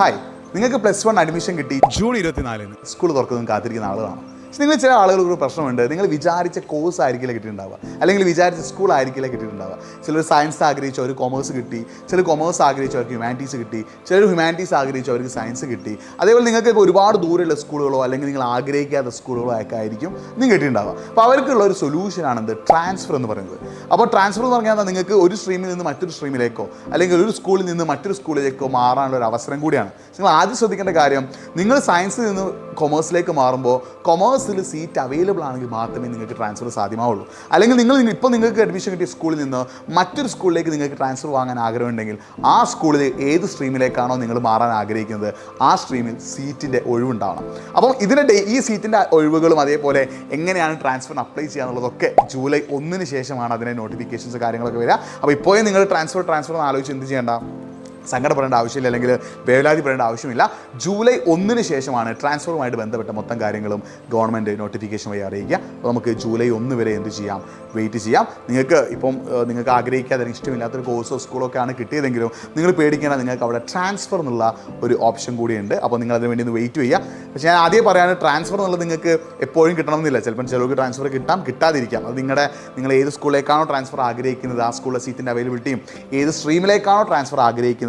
Hi, നിങ്ങൾക്ക് +1 admission കിട്ടി June 24-ന് school തുറക്കുന്നതും കാത്തിരിക്കുന്ന ആളുകളാണ്. പക്ഷേ നിങ്ങൾ ചില ആളുകൾക്ക് ഒരു പ്രശ്നമുണ്ട്. നിങ്ങൾ വിചാരിച്ച കോഴ്സ് ആയിരിക്കില്ല കിട്ടിയിട്ടുണ്ടാവുക, അല്ലെങ്കിൽ വിചാരിച്ച സ്കൂൾ ആയിരിക്കില്ല കിട്ടിയിട്ടുണ്ടാവുക. ചിലർ സയൻസ് ആഗ്രഹിച്ചവർ കൊമേഴ്സ് കിട്ടി, ചിലർ കൊമേഴ്സ് ആഗ്രഹിച്ചവർക്ക് ഹ്യൂമാനിറ്റീസ് കിട്ടി, ചിലർ ഹ്യൂമാനിറ്റീസ് ആഗ്രഹിച്ചവർക്ക് സയൻസ് കിട്ടി. അതേപോലെ നിങ്ങൾക്ക് ഇപ്പോൾ ഒരുപാട് ദൂരെയുള്ള സ്കൂളുകളോ അല്ലെങ്കിൽ നിങ്ങൾ ആഗ്രഹിക്കാത്ത സ്കൂളുകളോ ഒക്കെ ആയിരിക്കും നിങ്ങൾ കിട്ടിയിട്ടുണ്ടാവുക. അപ്പോൾ അവർക്കുള്ള ഒരു സൊല്യൂഷനാണ് എന്ത്, ട്രാൻസ്ഫർ എന്ന് പറയുന്നത്. അപ്പോൾ ട്രാൻസ്ഫർ എന്ന് പറഞ്ഞാൽ നിങ്ങൾക്ക് ഒരു സ്ട്രീമിൽ നിന്ന് മറ്റൊരു സ്ട്രീമിലേക്കോ അല്ലെങ്കിൽ ഒരു സ്കൂളിൽ നിന്ന് മറ്റൊരു സ്കൂളിലേക്കോ മാറാനുള്ള ഒരു അവസരം കൂടിയാണ്. നിങ്ങൾ ആദ്യം ശ്രദ്ധിക്കേണ്ട കാര്യം, നിങ്ങൾ സയൻസിൽ നിന്ന് കൊമേഴ്സിലേക്ക് മാറുമ്പോൾ കൊമേഴ്സിൽ സീറ്റ് അവൈലബിൾ ആണെങ്കിൽ മാത്രമേ നിങ്ങൾക്ക് ട്രാൻസ്ഫർ സാധ്യമാവുള്ളൂ. അല്ലെങ്കിൽ ഇപ്പോൾ നിങ്ങൾക്ക് അഡ്മിഷൻ കിട്ടിയ സ്കൂളിൽ നിന്ന് മറ്റൊരു സ്കൂളിലേക്ക് നിങ്ങൾക്ക് ട്രാൻസ്ഫർ വാങ്ങാൻ ആഗ്രഹമുണ്ടെങ്കിൽ ആ സ്കൂളിൽ ഏത് സ്ട്രീമിലേക്കാണോ നിങ്ങൾ മാറാൻ ആഗ്രഹിക്കുന്നത് ആ സ്ട്രീമിൽ സീറ്റിൻ്റെ ഒഴിവുണ്ടാവണം. അപ്പം ഈ സീറ്റിൻ്റെ ഒഴിവുകളും അതേപോലെ എങ്ങനെയാണ് ട്രാൻസ്ഫറിന് അപ്ലൈ ചെയ്യാന്നുള്ളതൊക്കെ ജൂലൈ 1-ന് ശേഷമാണ് അതിൻ്റെ നോട്ടിഫിക്കേഷൻസ് കാര്യങ്ങളൊക്കെ വരിക. അപ്പോൾ ഇപ്പോഴേ നിങ്ങൾ ട്രാൻസ്ഫർ എന്ന് ആലോചിച്ച് എന്ത് ചെയ്യേണ്ട, സങ്കടപ്പെടേണ്ട ആവശ്യമില്ല, അല്ലെങ്കിൽ വേവലാതിപ്പെടേണ്ട ആവശ്യമില്ല. ജൂലൈ 1-ന് ശേഷമാണ് ട്രാൻസ്ഫറുമായിട്ട് ബന്ധപ്പെട്ട മൊത്തം കാര്യങ്ങളും ഗവൺമെൻറ് നോട്ടിഫിക്കേഷൻ വഴി അറിയിക്കുക. അപ്പോൾ നമുക്ക് ജൂലൈ 1 വരെ എന്ത് ചെയ്യാം, വെയിറ്റ് ചെയ്യാം. നിങ്ങൾക്ക് ആഗ്രഹിക്കാതെ ഇഷ്ടമില്ലാത്തൊരു കോഴ്സോ സ്കൂളോ ഒക്കെ ആണ് കിട്ടിയതെങ്കിലും നിങ്ങൾ പേടിക്കേണ്ട, നിങ്ങൾക്ക് അവിടെ ട്രാൻസ്ഫർ എന്നുള്ള ഒരു ഓപ്ഷൻ കൂടിയുണ്ട്. അപ്പോൾ നിങ്ങൾ അതിന് വേണ്ടി ഒന്ന് വെയിറ്റ് ചെയ്യുക. പക്ഷേ ഞാൻ ആദ്യം പറയാണ്, ട്രാൻസ്ഫർ എന്നുള്ളത് നിങ്ങൾക്ക് എപ്പോഴും കിട്ടണമെന്നില്ല. ചിലപ്പോൾ ചിലർക്ക് ട്രാൻസ്ഫർ കിട്ടാതിരിക്കാം. അത് നിങ്ങൾ ഏത് സ്കൂളിലേക്കാണോ ട്രാൻസ്ഫർ ആഗ്രഹിക്കുന്നത് ആ സ്കൂളിലെ സീറ്റിൻ്റെ അവൈലബിലിറ്റിയും ഏത് സ്ട്രീമിലേക്കാണോ ട്രാൻസ്ഫർ ആഗ്രഹിക്കുന്നത്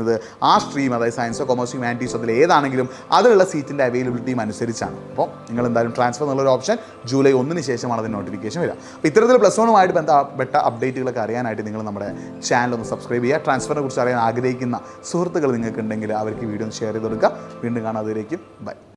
ആ സ്ട്രീം, അതായത് സയൻസോ കൊമേഴ്സോ ഹ്യൂമാനിറ്റീസോ അതിൽ ഏതാണെങ്കിലും അതിലുള്ള സീറ്റിൻ്റെ അവൈലബിലിറ്റിയും അനുസരിച്ചാണ്. അപ്പോൾ നിങ്ങൾ എന്തായാലും ട്രാൻസ്ഫർ എന്നുള്ളൊരു ഓപ്ഷൻ ജൂലൈ 1-ന് ശേഷമാണ് അതിന് നോട്ടിഫിക്കേഷൻ വരിക. അപ്പോൾ ഇത്തരത്തിൽ +1-മായി ബന്ധപ്പെട്ട അപ്ഡേറ്റുകളൊക്കെ അറിയാനായിട്ട് നിങ്ങൾ നമ്മുടെ ചാനൽ ഒന്ന് സബ്സ്ക്രൈബ് ചെയ്യുക. ട്രാൻസ്ഫറിനെ കുറിച്ച് അറിയാൻ ആഗ്രഹിക്കുന്ന സുഹൃത്തുക്കൾ നിങ്ങൾക്കുണ്ടെങ്കിൽ അവർക്ക് വീഡിയോ ഷെയർ ചെയ്ത് കൊടുക്കുക. വീണ്ടും കാണാം, അതിലേക്കും ബൈ.